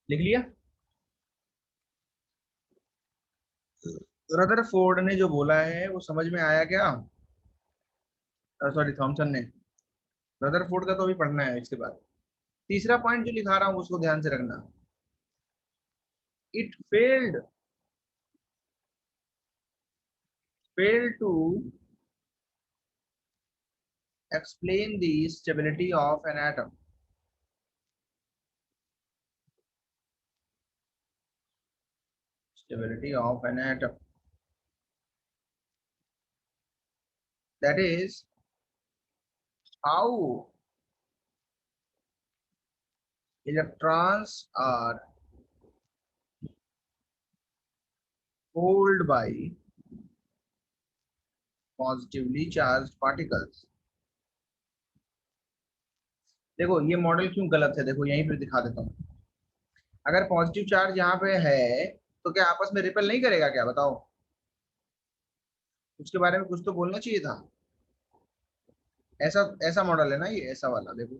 लिख लिया। रदरफोर्ड ने जो बोला है वो समझ में आया क्या? सॉरी, थॉमसन ने। रदरफोर्ड का तो अभी पढ़ना है इसके बाद। तीसरा पॉइंट जो लिखा रहा हूँ उसको ध्यान से रखना। It failed to explain the stability of an atom. Stability of an atom. That is how electrons are held by positively charged particles. देखो ये मॉडल क्यों गलत है, देखो यहीं पे दिखा देता हूँ। अगर पॉजिटिव चार्ज यहाँ पे है तो क्या आपस में रिपेल नहीं करेगा क्या, बताओ? उसके बारे में कुछ तो बोलना चाहिए था। ऐसा ऐसा मॉडल है ना ये, ऐसा वाला देखो,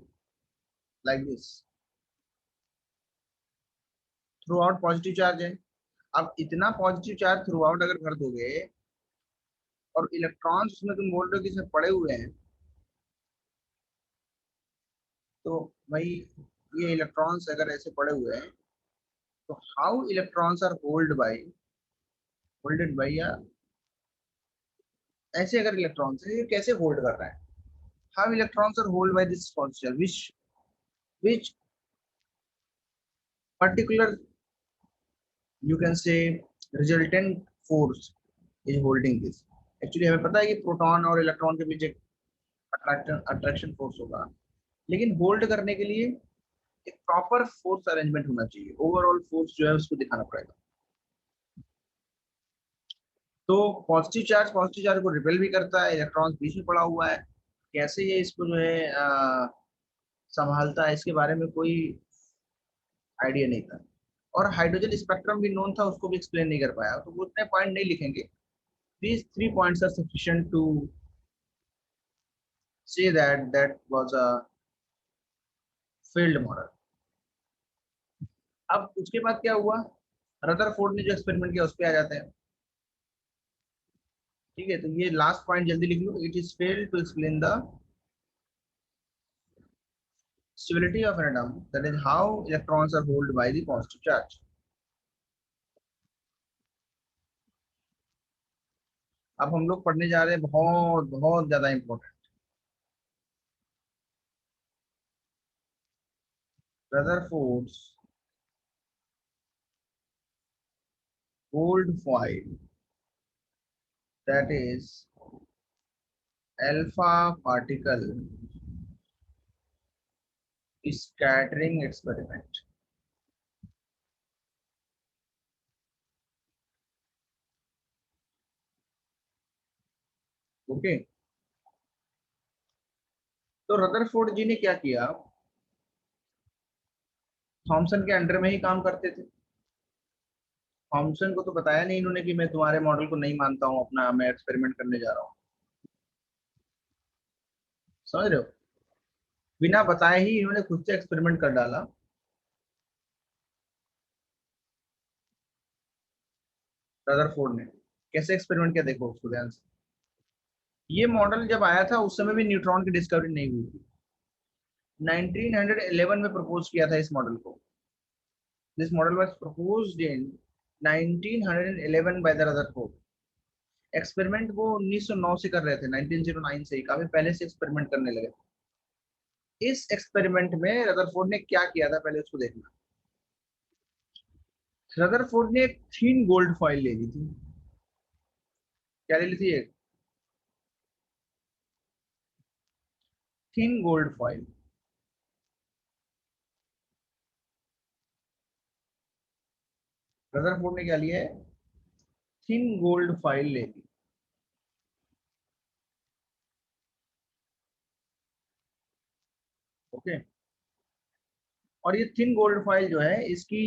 like this. Through out positive charge है। अब इतना पॉजिटिव चार्ज थ्रू आउट अगर भर दोगे और इलेक्ट्रॉन्स उसमें तुम बोल रहे हो कि इसमें पड़े हुए हैं, तो भाई ये इलेक्ट्रॉन्स अगर ऐसे पड़े हुए हैं तो how electrons are holded by, या ऐसे अगर इलेक्ट्रॉन्स है ये कैसे होल्ड कर रहा है? How electrons are hold by this potential which particular you can say resultant force is holding this. Actually हमें पता है कि प्रोटॉन और इलेक्ट्रॉन के बीच एक अट्रैक्शन अट्रैक्शन फोर्स होगा, लेकिन होल्ड करने के लिए एक प्रॉपर फोर्स अरेंजमेंट होना चाहिए, ओवरऑल फोर्स जो है उसको दिखाना पड़ेगा। तो पॉजिटिव चार्ज को रिपेल भी करता है, इलेक्ट्रॉन बीच में पड़ा हुआ है, कैसे ये इसको जो है संभालता है इसके बारे में कोई आइडिया नहीं था। और हाइड्रोजन स्पेक्ट्रम भी नोन था, उसको भी एक्सप्लेन नहीं कर पाया, तो वो उतने पॉइंट नहीं लिखेंगे। these 3 points are sufficient to say that that was a failed model। अब उसके बाद क्या हुआ, रदरफोर्ड ने जो एक्सपेरिमेंट किया उस पर आ जाते हैं। ठीक है, तो ये लास्ट पॉइंट जल्दी लिख लो। It is failed to explain the stability of an atom, that is how electrons are held by the positive charge। अब हम लोग पढ़ने जा रहे हैं बहुत बहुत ज्यादा important, Rutherford's gold foil, that is alpha particle scattering experiment। Okay, तो रदरफोर्ड जी ने क्या किया, थॉमसन के अंडर में ही काम करते थे। थॉमसन को तो बताया नहीं इन्होंने कि मैं तुम्हारे मॉडल को नहीं मानता हूँ, अपना मैं एक्सपेरिमेंट करने जा रहा हूँ। समझ रहे हो? बिना बताए ही इन्होंने खुद से एक्सपेरिमेंट कर डाला। रदरफोर्ड ने कैसे एक्सपेरिमेंट किया देखो उसको ध्यान से। ये मॉडल जब आया था उस समय भी न्यूट्रॉन की डिस्कवरी नहीं हुई थी। 1911 में प्रपोज किया था इस मॉडल को। This model was proposed in 1911 by the Rutherford. Experiment वो 1909 से कर रहे थे, 1909 से ही काफी पहले से एक्सपेरिमेंट करने लगे। इस एक्सपेरिमेंट में रदरफोर्ड ने क्या किया था पहले उसको देखना। रदरफोर्ड ने एक थीन गोल्ड फॉइल ले ली थी। क्या ले ली थी? एक थीन गोल्ड फॉइल। रदरफोर्ड ने क्या लिया है? थिन गोल्ड फॉइल ले ली। ओके, और ये थिन गोल्ड फॉइल जो है इसकी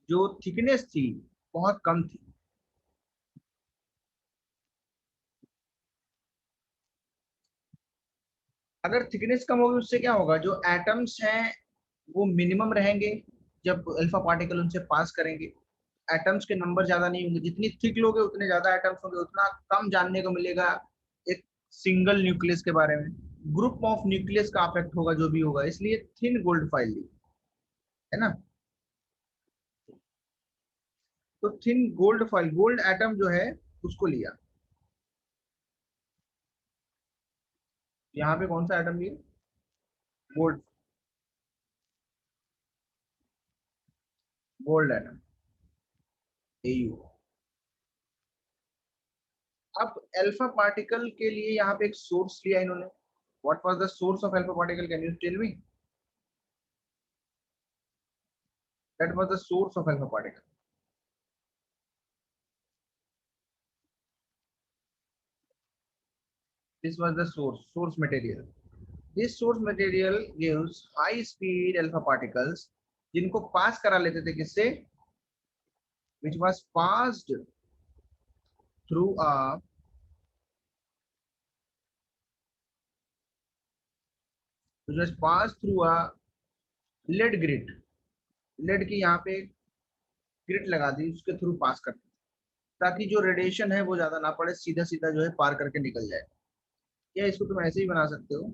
जो थिकनेस थी बहुत कम थी। अगर थिकनेस कम होगी उससे क्या होगा, जो एटम्स हैं वो मिनिमम रहेंगे जब अल्फा पार्टिकल उनसे पास करेंगे। एटम्स के नंबर ज्यादा नहीं होंगे, जितनी थिक लोगे उतने ज्यादा एटम्स होंगे, उतना कम जानने को मिलेगा एक सिंगल न्यूक्लियस के बारे में। ग्रुप ऑफ न्यूक्लियस का अफेक्ट होगा जो भी होगा, इसलिए थिन गोल्ड फाइल ली, है ना। तो thin gold file, gold atom जो है उसको लिया। यहाँ पे कौन सा एटम लिया, गोल्ड, गोल्ड एटम, एयू। अब अल्फा पार्टिकल के लिए यहाँ पे एक सोर्स लिया इन्होंने। What was the source of alpha particle, can you tell me, that was the source of alpha particle. This was the source material. This source material gives high speed alpha particles, जिनको pass करा लेते थे किससे, which was passed through a, which was passed through a lead grid। Lead की यहाँ पे grid लगा दी, उसके थ्रू पास करते, ताकि जो रेडिएशन है वो ज्यादा ना पड़े, सीधा सीधा जो है पार करके निकल जाए। या इसको तुम ऐसे ही बना सकते हो,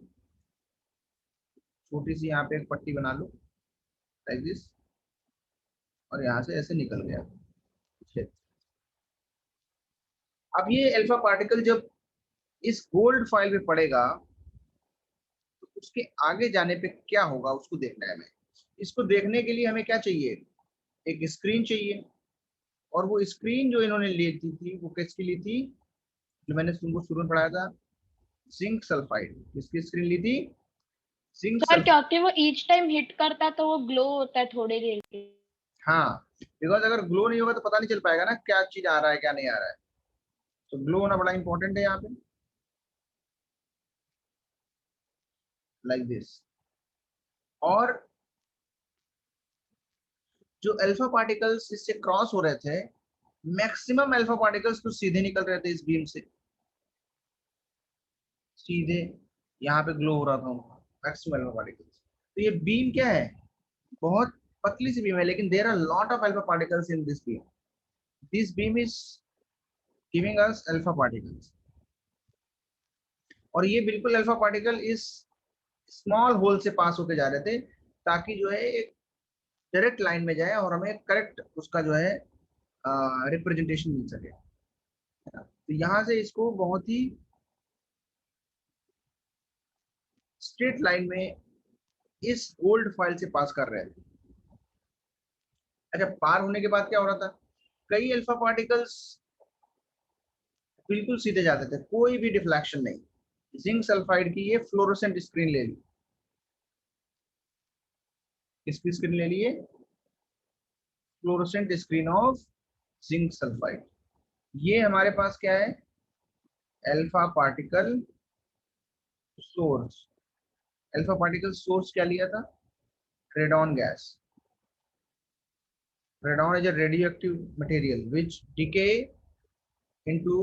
छोटी सी यहाँ पे एक पट्टी बना लो लाइक दिस, और यहाँ से ऐसे निकल गया। अब ये अल्फा पार्टिकल जब इस गोल्ड फाइल पे पड़ेगा तो उसके आगे जाने पे क्या होगा उसको देखना है हमें। इसको देखने के लिए हमें क्या चाहिए, एक स्क्रीन चाहिए। और वो स्क्रीन जो इन्होंने ली थी वो किसकी ली थी, जो मैंने तुमको शुरू में पढ़ाया था, जिंक सल्फाइड। किसकी स्क्रीन ली थी, जिंक सर सल्फाइड। क्योंकि वो ईच टाइम हिट करता है तो वो ग्लो होता है थोड़ी देर के लिए। हाँ, बिकॉज अगर ग्लो नहीं होगा तो पता नहीं चल पाएगा ना क्या चीज आ रहा है क्या नहीं आ रहा है। तो ग्लो होना बड़ा इंपॉर्टेंट है यहाँ पे, लाइक दिस। और जो अल्फा पार्टिकल्स इससे क्रॉस हो रहे थे, मैक्सिमम अल्फा पार्टिकल्स तो सीधे निकल रहे थे इस बीम से, सीधे यहाँ पे ग्लो हो रहा था उनका, मैक्सिमम अल्फा पार्टिकल्स। तो ये बीम क्या है, बहुत पतली सी बीम है, लेकिन there are lot of alpha particles in this beam. This beam is giving us alpha particles. और ये बिल्कुल अल्फा पार्टिकल इस स्मॉल होल से पास होके जा रहे थे, ताकि जो है एक डायरेक्ट लाइन में जाए और हमें करेक्ट उसका जो है रिप्रेजेंटेशन मिल सके। तो यहाँ से इसको बहुत ही स्ट्रेट लाइन में इस गोल्ड फाइल से पास कर रहे थे। अच्छा, पार होने के बाद क्या हो रहा था, कई अल्फा पार्टिकल्स बिल्कुल सीधे जाते थे, कोई भी डिफ्लेक्शन नहीं। जिंक सल्फाइड की ये फ्लोरोसेंट स्क्रीन ले ली, किसकी स्क्रीन ले लिए, fluorescent screen of zinc sulphide. ये हमारे पास क्या है, alpha particle source. Alpha particle source क्या लिया था, radon gas. Radon is a radioactive material which decay into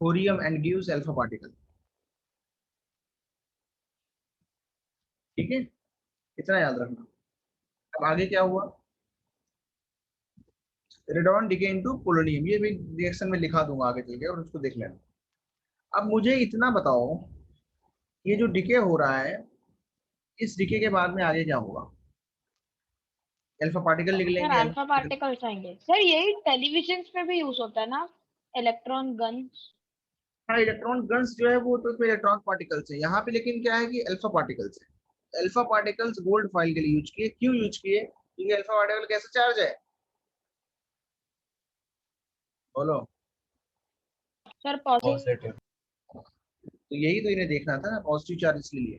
thorium and gives alpha particle। ठीक है, इतना याद रखना। अब आगे क्या हुआ, रेडॉन डिके इनटू पोलोनियम, ये भी रिएक्शन में लिखा दूंगा आगे चल के, और उसको देख लेना। अब मुझे इतना बताओ, ये जो डिके हो रहा है, इस डिके के बाद में आगे क्या होगा, अल्फा पार्टिकल सर निकलेंगे, अल्फा अल्फा पार्टिकल। पार्टिकल्स आएंगे सर, यही टेलीविजन में भी यूज होता है ना, इलेक्ट्रॉन गन्स। हाँ, इलेक्ट्रॉन गन्स जो है वो तो इलेक्ट्रॉन पार्टिकल्स है यहाँ पे, लेकिन क्या है कि अल्फा पार्टिकल्स है। अल्फा पार्टिकल्स गोल्ड फाइल के लिए यूज किए, क्यों यूज किए, क्योंकि अल्फा पार्टिकल कैसे चार्ज है, बोलो। Sir positive. पॉजिटिव। तो यही तो इन्हें देखना था ना, पॉजिटिव चार्ज इसलिए।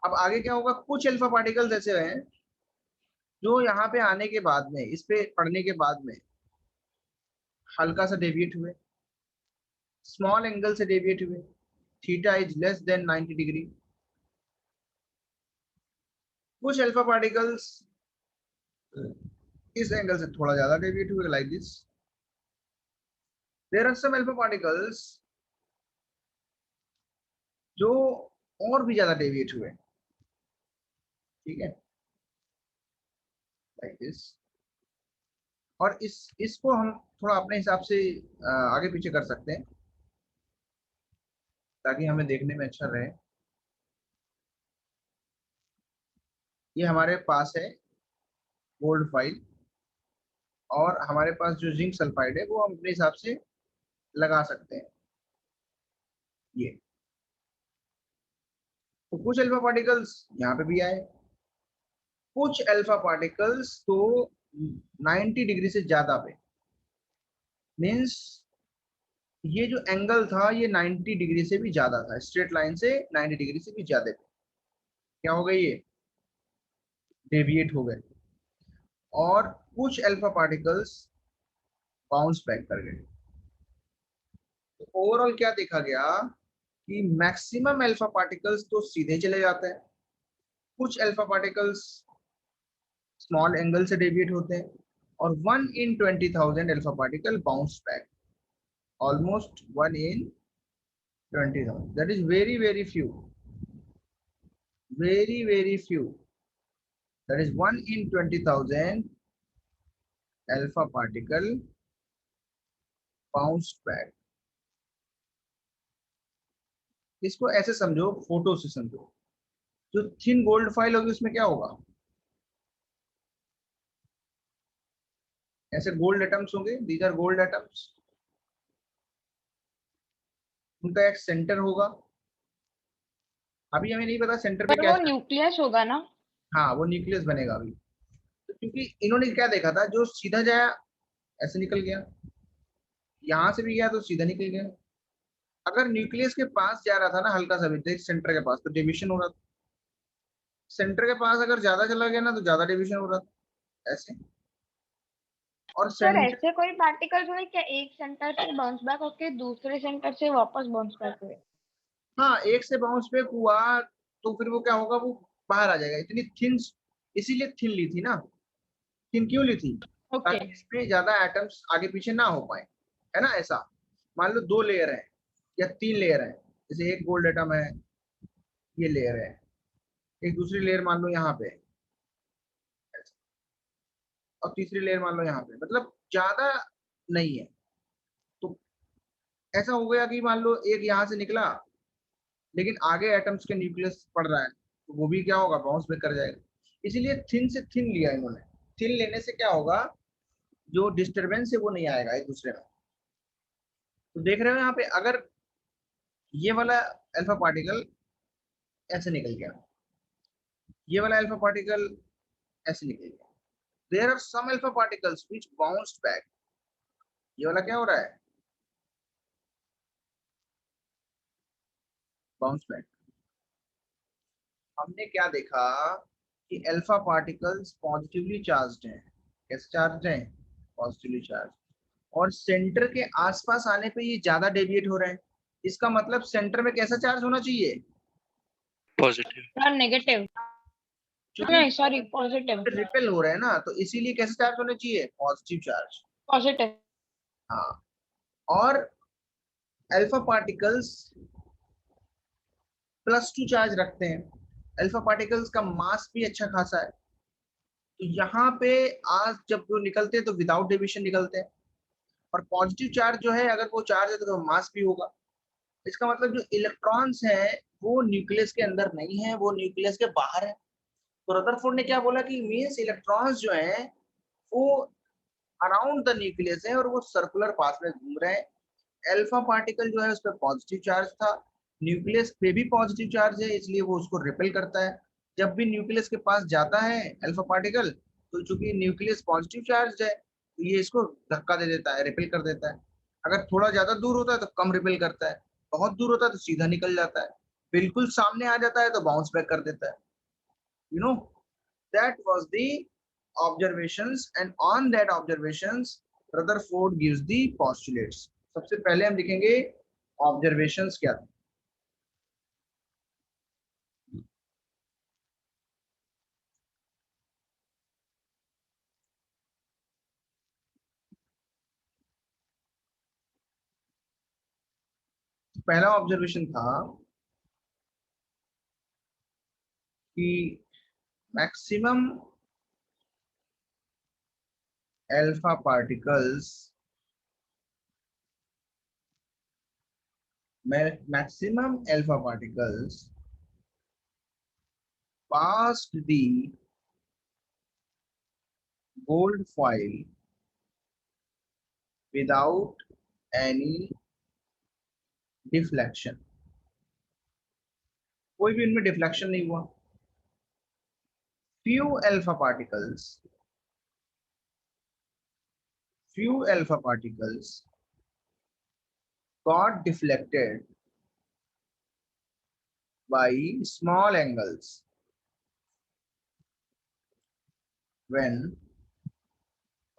अब आगे क्या होगा, कुछ अल्फा पार्टिकल्स ऐसे हैं जो यहाँ पे आने के बाद में, इस पे पढ़ने के बाद में हल्का सा डेविएट हुए, स्मॉल एंगल से डेविएट हुए, theta is less than 90 degree. कुछ अल्फा पार्टिकल्स इस एंगल से थोड़ा ज्यादा डेविएट हुए, like this. There are some alpha particles जो और भी ज्यादा डेविएट हुए, ठीक है, लाइक दिस। और इसको हम थोड़ा अपने हिसाब से आगे पीछे कर सकते हैं ताकि हमें देखने में अच्छा रहे। ये हमारे पास है गोल्ड फाइल, और हमारे पास जो जिंक सल्फाइड है वो हम अपने हिसाब से लगा सकते हैं। ये तो कुछ अल्फा पार्टिकल्स यहाँ पे भी आए, कुछ अल्फा पार्टिकल्स तो 90 डिग्री से ज्यादा पे, मीन्स ये जो एंगल था ये 90 डिग्री से भी ज्यादा था, स्ट्रेट लाइन से 90 डिग्री से भी ज्यादा पे क्या हो गई, ये डेविएट हो गए। और कुछ अल्फा पार्टिकल्स बाउंस बैक कर गए। तो ओवरऑल क्या देखा गया कि मैक्सिमम अल्फा पार्टिकल्स तो सीधे चले जाते हैं, कुछ अल्फा पार्टिकल्स स्मॉल एंगल से डेविएट होते हैं, और 1 in 20,000 alpha particle bounce back, almost 1 in 20,000, that is very very few, very very few, that is 1 in 20,000 alpha particle bounce back. इसको ऐसे समझो, फोटो से समझो, जो थिन गोल्ड फाइल होगी उसमें क्या होगा, ऐसे गोल्ड एटम्स होंगे, दीज आर गोल्ड एटम्स, उनका एक सेंटर होगा। अभी हमें नहीं पता सेंटर पे पर क्या, वो न्यूक्लियस होगा ना। हाँ वो न्यूक्लियस बनेगा अभी। तो क्योंकि इन्होंने क्या देखा था, जो सीधा जाया ऐसे निकल गया, यहाँ से भी गया तो सीधा निकल गया। अगर न्यूक्लियस के पास जा रहा था ना हल्का सा भी सेंटर के पास, तो डिविजन हो रहा था। सेंटर के पास अगर ज्यादा चला गया ना तो ज्यादा डिविजन हो रहा था, ऐसे। और सर सेंटर, ऐसे कोई पार्टिकल्स हुए क्या एक सेंटर से बाउंस बैक होके दूसरे सेंटर से वापस बाउंस बैक हुए? हाँ एक से बाउंस बैक हुआ तो फिर वो क्या होगा, वो बाहर आ जाएगा। इतनी थिन, इसीलिए थिन ली थी ना, थिन क्यों ली थी, ओके। ताकि इसमें ज्यादा एटम्स आगे पीछे ना हो पाए, है ना ऐसा। मान लो 2 लेयर है या 3 लेयर है, जैसे एक गोल्ड एटम है, ये लेयर है, एक दूसरी लेयर मान लो यहाँ पे, और तीसरी लेयर मान लो यहाँ पे, मतलब ज्यादा नहीं है। तो ऐसा हो गया कि मान लो एक यहाँ से निकला, लेकिन आगे एटम्स के न्यूक्लियस पड़ रहा है, तो वो भी क्या होगा, बाउंस बैक कर जाएगा। इसीलिए थिन से थिन लिया इन्होंने। थिन लेने से क्या होगा, जो डिस्टरबेंस है वो नहीं आएगा एक दूसरे में। तो देख रहे हो यहाँ पे, अगर ये वाला अल्फा पार्टिकल ऐसे निकल गया, ये वाला अल्फा पार्टिकल ऐसे निकल गया, there are some alpha particles which bounced back. ये वाला क्या हो रहा है, बाउंस बैक। हमने क्या देखा कि अल्फा पार्टिकल्स पॉजिटिवली चार्ज्ड हैं। कैसे चार्ज हैं, पॉजिटिवली चार्ज। और सेंटर के आसपास आने पे ये ज्यादा डेविएट हो रहे हैं। इसका मतलब सेंटर में कैसा चार्ज होना चाहिए, पॉजिटिव। Sir negative. क्योंकि नहीं सॉरी पॉजिटिव। रिपेल हो रहे हैं ना, तो इसीलिए कैसे चार्ज होने चाहिए, पॉजिटिव चार्ज। पॉजिटिव। हाँ। और अल्फा पार्टिकल्स +2 चार्ज रखते हैं। अल्फा पार्टिकल्स का मास भी अच्छा खासा है। तो यहाँ पे आज जब वो निकलते हैं तो विदाउट डिविजन निकलते हैं। और पॉजिटिव चार्ज जो है, अगर वो चार्ज है तो मास भी होगा। इसका मतलब जो इलेक्ट्रॉन्स हैं वो न्यूक्लियस के अंदर नहीं है, वो न्यूक्लियस के बाहर है। तो रदरफोर्ड ने क्या बोला कि मीन्स इलेक्ट्रॉन्स जो हैं वो अराउंड द न्यूक्लियस है और वो सर्कुलर पाथ में घूम रहे हैं। अल्फा पार्टिकल जो है उस पर पॉजिटिव चार्ज था, न्यूक्लियस पे भी पॉजिटिव चार्ज है, इसलिए वो उसको रिपेल करता है। जब भी न्यूक्लियस के पास जाता है अल्फा पार्टिकल, तो चूंकि न्यूक्लियस पॉजिटिव चार्ज है तो ये इसको धक्का दे देता है, रिपेल कर देता है। अगर थोड़ा ज्यादा दूर होता है तो कम रिपेल करता है, बहुत दूर होता है तो सीधा निकल जाता है, बिल्कुल सामने आ जाता है तो बाउंस बैक कर देता है। you know that was the observations, and on that observations Rutherford gives the postulates। सबसे पहले हम लिखेंगे ऑब्जर्वेशंस क्या थे। पहला ऑब्जर्वेशन था कि maximum alpha particles passed the gold foil without any deflection. कोई भी इनमें डिफ्लेक्शन नहीं हुआ. few alpha particles got deflected by small angles when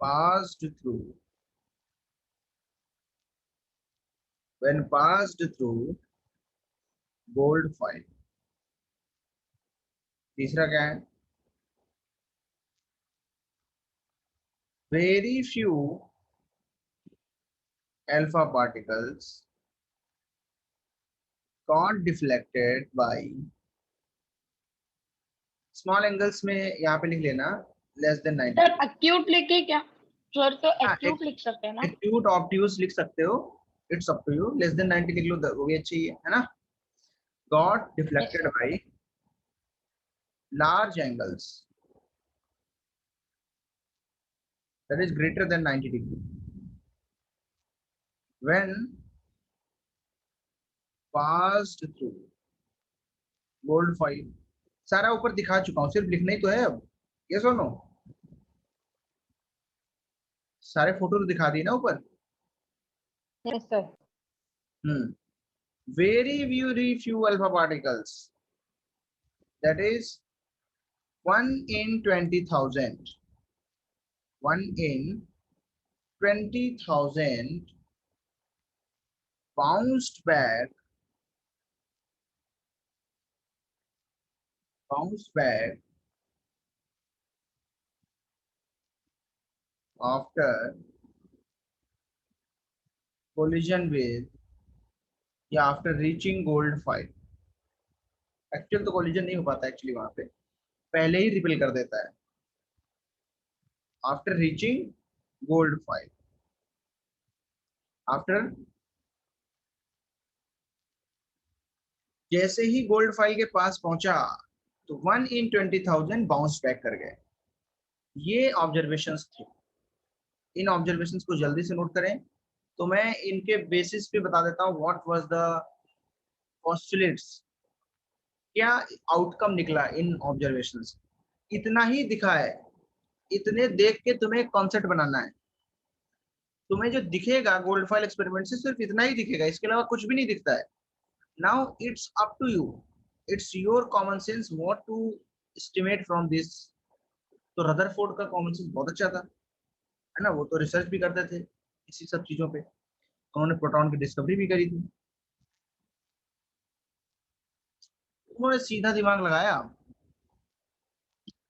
passed through gold foil. तीसरा क्या है? very few alpha particles got deflected by small angles में यहाँ पे लिख लेना less than 90. सर एक्यूट लिखे क्या? सर तो हाँ, एक्यूट लिख सकते हैं ना? एक्यूट ऑब्ट्यूज लिख सकते हो, it's up to you. Less than 90 लिख लो, वो भी अच्छी है ना. got deflected by large angles that is greater than 90 degree when passed through gold foil. सारा ऊपर दिखा चुका हूँ, सिर्फ लिखना ही तो है अब. ये सुनो, सारे फोटो तो दिखा दी ना ऊपर. Yes sir. very few alpha particles, that is 1 in 20,000 bounced back after collision with या after reaching gold file. Actual तो कोलिजन नहीं हो पाता एक्चुअली, वहां पे पहले ही रिपेल कर देता है. After reaching gold file, after जैसे ही गोल्ड फाइल के पास पहुंचा तो 1 in 20,000 बाउंस बैक कर गए. ये ऑब्जर्वेशंस थे. इन ऑब्जर्वेशंस को जल्दी से नोट करें. तो मैं इनके बेसिस पे बता देता हूँ व्हाट वाज द पोस्टुलेट्स, क्या आउटकम निकला इन ऑब्जर्वेशंस. इतना ही दिखा है, इतने देख के तुम्हें कॉन्सेप्ट बनाना है. तुम्हें जो दिखेगा गोल्ड फाइल एक्सपेरिमेंट से सिर्फ इतना ही दिखेगा, इसके अलावा कुछ भी नहीं दिखता है. Now it's up to you, it's your common sense what to estimate from this. तो रदरफोर्ड का कॉमन सेंस बहुत अच्छा था, है ना. वो तो रिसर्च भी करते थे इसी सब चीजों पे, उन्होंने प्रोटॉन की डिस्कवरी भी करी थी. उन्होंने सीधा दिमाग लगाया,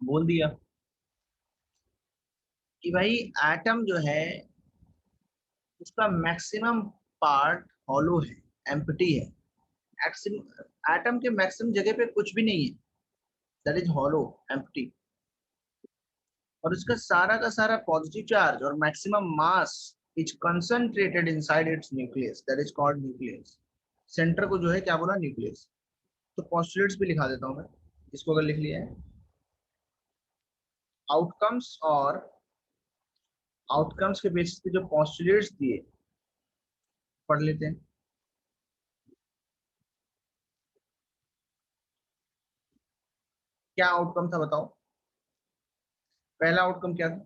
बोल दिया कि भाई एटम जो है उसका मैक्सिमम पार्ट हॉलो है, एम्प्टी है. एटम के मैक्सिमम जगह पे कुछ भी नहीं है, दैट इज हॉलो, एम्प्टी. और उसका सारा का सारा पॉजिटिव चार्ज और maximum mass is concentrated inside it's nucleus, that is called nucleus. Centre को जो है क्या बोला? न्यूक्लियस. तो पोस्टुलेट्स भी लिखा देता हूं मैं, इसको अगर लिख लिया है. आउटकम्स और आउटकम्स के बेसिस पे जो पोस्टुलेट्स दिए पढ़ लेते हैं. क्या आउटकम था बताओ? पहला आउटकम क्या था?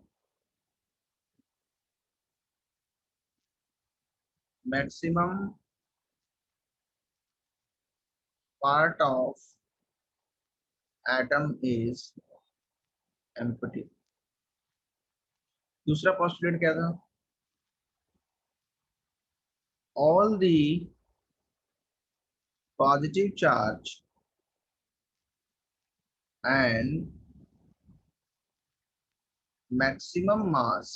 Maximum part of atom is empty. दूसरा पोस्टुलेट क्या था? All the positive charge and maximum mass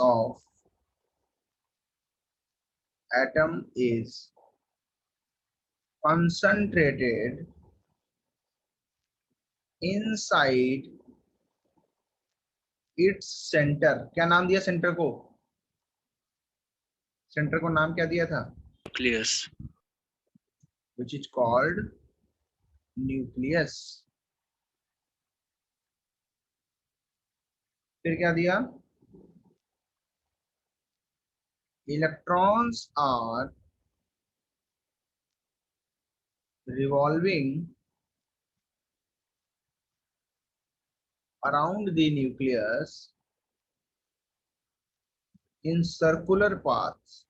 of atom is concentrated inside its center. क्या नाम दिया सेंटर को? सेंटर को नाम क्या दिया था? Nucleus. Which is called nucleus. फिर क्या दिया? Electrons are revolving around the nucleus in circular paths.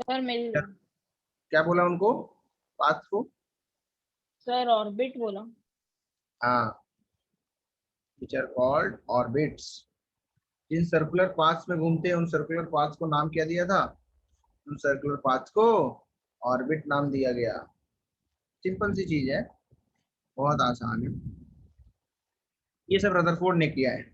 Sir मेरी क्या बोला उनको? पाथ को? सर ऑर्बिट बोला। हाँ, which are called orbits. जिन सर्कुलर पाथ्स में घूमते हैं उन सर्कुलर पाथ्स को नाम क्या दिया था? उन सर्कुलर पाथ्स को ऑर्बिट नाम दिया गया। सिंपल सी चीज है, बहुत आसान है। ये सब रदरफोर्ड ने किया है।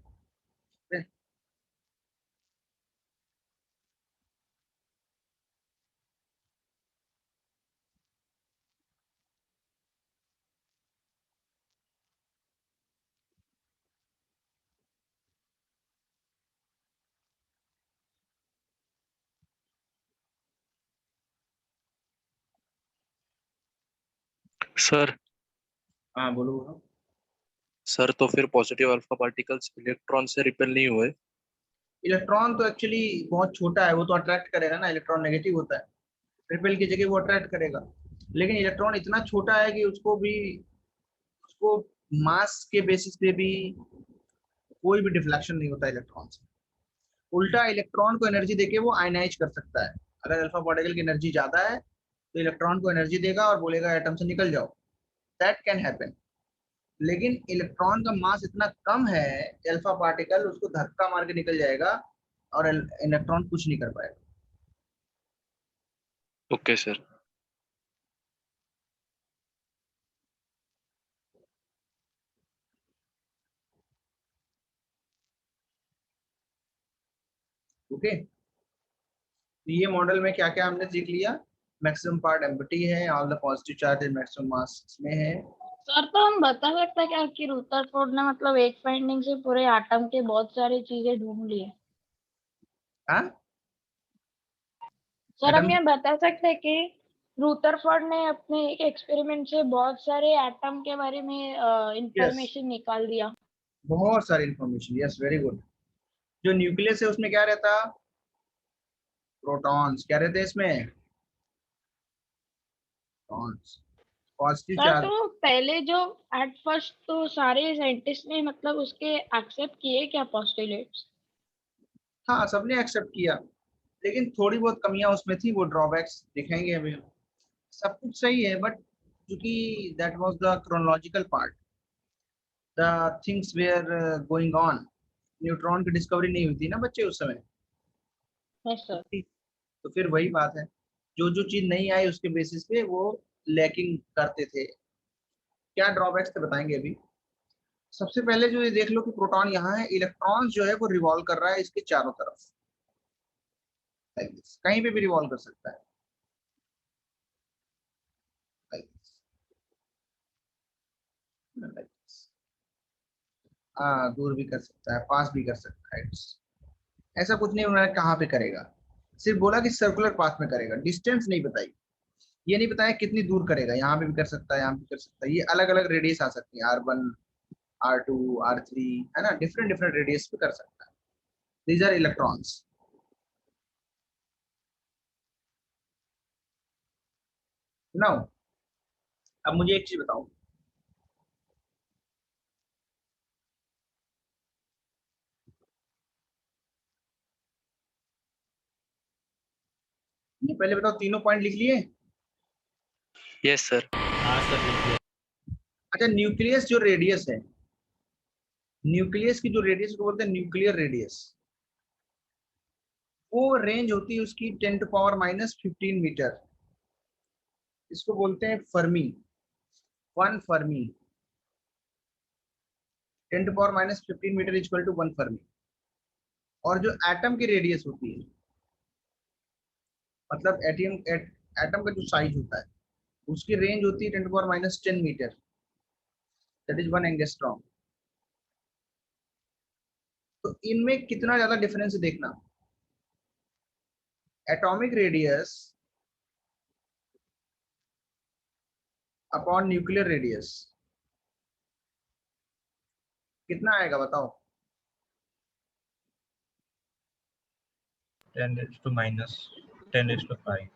सर हाँ बोलो बोलो। सर तो फिर पॉजिटिव अल्फा पार्टिकल्स इलेक्ट्रॉन से रिपेल नहीं हुए? इलेक्ट्रॉन तो एक्चुअली बहुत छोटा है, वो तो अट्रैक्ट करेगा ना, इलेक्ट्रॉन नेगेटिव होता है, रिपेल की जगह वो अट्रैक्ट करेगा। लेकिन इलेक्ट्रॉन इतना छोटा है कि उसको मास के बेसिस पे भी कोई भी डिफ्लेक्शन नहीं होता इलेक्ट्रॉन से। उल्टा इलेक्ट्रॉन को एनर्जी देके वो आयनाइज कर सकता है। अगर अल्फा पार्टिकल की एनर्जी ज्यादा है तो इलेक्ट्रॉन को एनर्जी देगा और बोलेगा एटम से निकल जाओ, दैट कैन हैपन। लेकिन इलेक्ट्रॉन का मास इतना कम है, अल्फा पार्टिकल उसको धक्का मार के निकल जाएगा और इलेक्ट्रॉन कुछ नहीं कर पाएगा। Okay sir. ओके, तो ये मॉडल में क्या क्या हमने सीख लिया? मैक्सिमम पार्ट एम्प्टी है, all the positive charge in maximum mass में है। सर तो हम बता सकते हैं क्या कि रुदरफोर्ड ने मतलब एक फाइंडिंग से पूरे एटम के बहुत सारी चीजें ढूंढ ली है? हाँ, सर हम एटम ये बता सकते हैं कि रुदरफोर्ड ने अपने एक एक्सपेरिमेंट से बहुत सारे एटम के बारे में यस, इंफॉर्मेशन निकाल दिया। बहुत सारी इंफॉर्मेशन, यस वेरी गुड। जो न्यूक्लियस है उसमें क्या रहता? प्रोटॉन्स। क्या रहते हैं इसमें? प्रोटॉन्स। Positive sir charge. तो पहले जो एट फर्स्ट तो सारे साइंटिस्ट ने मतलब उसके एक्सेप्ट किए क्या पोस्टुलेट्स? हाँ, सबने एक्सेप्ट किया, लेकिन थोड़ी बहुत कमियां उसमें थी, वो ड्रॉबैक्स दिखाएंगे अभी। सब कुछ सही है, बट क्योंकि that was the chronological part, the things were going on. Neutron की डिस्कवरी नहीं हुई थी ना बच्चे उस समय। Yes sir. तो फिर वही बात है, जो जो चीज नहीं आई उसके बेसिस पे वो लैकिंग करते थे। क्या ड्रॉबैक्स थे बताएंगे अभी। सबसे पहले जो ये देख लो कि प्रोटॉन यहाँ है, इलेक्ट्रॉन जो है वो रिवॉल्व कर रहा है इसके चारों तरफ, like this। कहीं पे भी रिवॉल्व कर सकता है, like this, like this। हाँ, दूर भी कर सकता है, पास भी कर सकता है। ऐसा कुछ नहीं उन्होंने कहाँ पे करेगा, सिर्फ बोला कि सर्कुलर पाथ में करेगा, डिस्टेंस नहीं बताई। ये नहीं बताया कितनी दूर करेगा, यहाँ पे भी कर सकता है, यहाँ पे भी कर सकता है। ये अलग अलग रेडियस आ सकती है, R1, R2, R3, है ना, डिफरेंट डिफरेंट रेडियस पे कर सकता है। These are electrons. नाउ अब मुझे एक चीज बताओ, ये पहले बताओ, तीनों पॉइंट लिख लिए? Yes sir. अच्छा, न्यूक्लियस जो रेडियस है, न्यूक्लियस की जो रेडियस को बोलते हैं न्यूक्लियर रेडियस, वो रेंज होती है उसकी 10⁻⁻15 मीटर। इसको बोलते हैं fermi, 1 fermi. 10⁻⁻15 metre equal to 1 fermi. और जो एटम की रेडियस होती है मतलब एटम का जो साइज होता है उसकी रेंज होती है 10⁻⁻10 मीटर, दैट इज 1 एंगस्ट्रॉम। तो इनमें कितना ज्यादा डिफरेंस देखना, atomic radius upon nuclear radius कितना आएगा बताओ। 10⁻⁻5।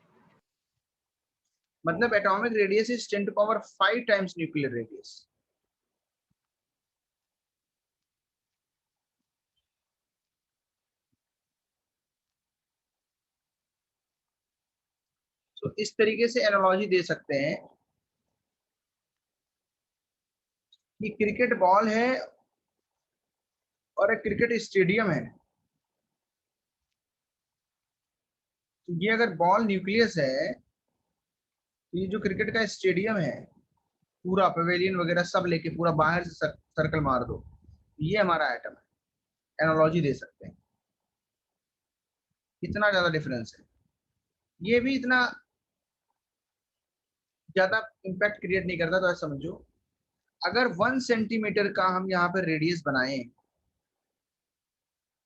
मतलब atomic radius is 10⁻⁵ times nuclear radius. तो इस तरीके से एनालॉजी दे सकते हैं कि क्रिकेट बॉल है और एक क्रिकेट स्टेडियम है। तो ये अगर बॉल न्यूक्लियस है तो ये जो क्रिकेट का स्टेडियम है पूरा पवेलियन वगैरह सब लेके पूरा बाहर से सर्कल मार दो, ये हमारा एटम है। एनालॉजी दे सकते हैं, इतना ज्यादा डिफरेंस है। ये भी इतना ज्यादा इम्पैक्ट क्रिएट नहीं करता, तो ऐसा समझो अगर 1 सेंटीमीटर का हम यहाँ पे रेडियस बनाए,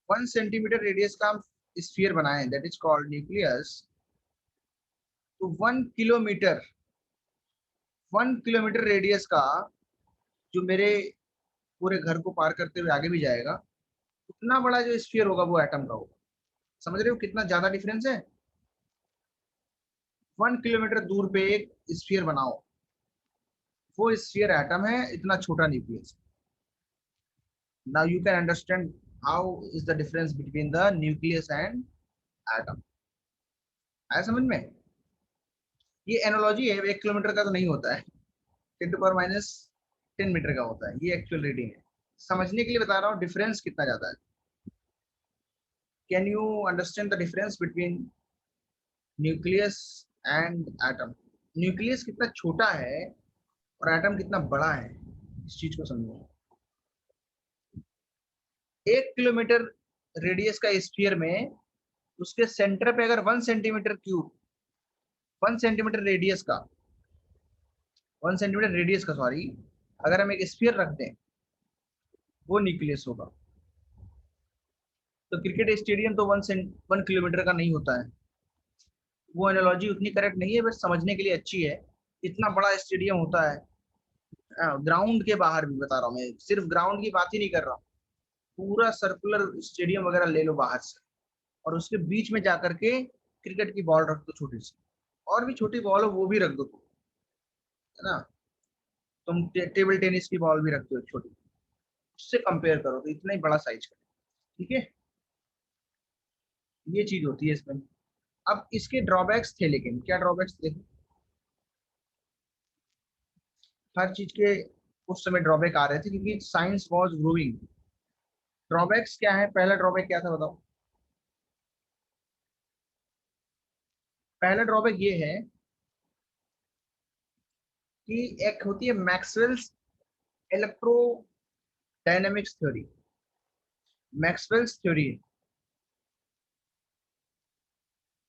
1 सेंटीमीटर रेडियस का हम स्फीयर बनाए, दैट इज कॉल्ड न्यूक्लियस। तो 1 किलोमीटर, 1 किलोमीटर रेडियस का जो मेरे पूरे घर को पार करते हुए आगे भी जाएगा, उतना बड़ा जो स्फीयर होगा वो एटम का होगा। समझ रहे हो कितना ज्यादा डिफरेंस है। 1 किलोमीटर दूर पे एक स्फीयर बनाओ, वो स्फीयर एटम है, इतना छोटा nucleus. Now you can understand how is the difference between the nucleus and atom. आया समझ में। ये एनालॉजी है, 1 किलोमीटर का तो नहीं होता है, 10⁻⁻10 मीटर का होता है, ये एक्चुअल रीडिंग है। समझने के लिए बता रहा हूँ डिफरेंस कितना ज्यादा है। Can you understand the difference between nucleus and atom. Nucleus कितना छोटा है और एटम कितना बड़ा है, इस चीज को समझो। 1 किलोमीटर रेडियस का स्फीयर में उसके सेंटर पे अगर 1 सेंटीमीटर क्यूब, 1 सेंटीमीटर रेडियस का, 1 सेंटीमीटर रेडियस का सॉरी, अगर हम एक स्फीयर रख दें वो न्यूक्लियस होगा। तो क्रिकेट स्टेडियम तो 1 किलोमीटर का नहीं होता है। वो एनालॉजी उतनी करेक्ट नहीं है, बस समझने के लिए अच्छी है। इतना बड़ा स्टेडियम होता है, ग्राउंड के बाहर भी बता रहा हूँ मैं, सिर्फ ग्राउंड की बात ही नहीं कर रहा हूँ, पूरा सर्कुलर स्टेडियम वगैरह ले लो बाहर से, और उसके बीच में जाकर के क्रिकेट की बॉल रख दो छोटी सी, और भी छोटी बॉल हो वो भी रख दो तुम, है ना। तुम टेबल टेनिस की बॉल भी रखते हो छोटी, उससे कंपेयर करो तो इतना ही बड़ा साइज का। ठीक है, ये चीज होती है इसमें। अब इसके ड्रॉबैक्स थे, लेकिन क्या ड्रॉबैक्स थे। हर चीज के उस समय ड्रॉबैक आ रहे थे क्योंकि साइंस वॉज ग्रोइंग। ड्रॉबैक्स क्या है, पहला ड्रॉबैक क्या था बताओ। पहला ड्रॉबैक ये है कि एक होती है Maxwell's electrodynamics theory, Maxwell's theory,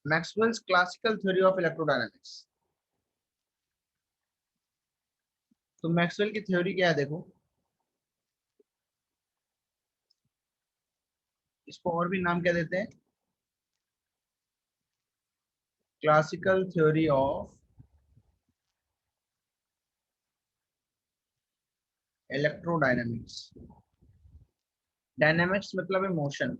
Maxwell's classical theory of electrodynamics. तो मैक्सवेल की थ्योरी क्या है देखो, इसको और भी नाम क्या देते हैं, classical theory of electrodynamics. Dynamics मतलब है motion.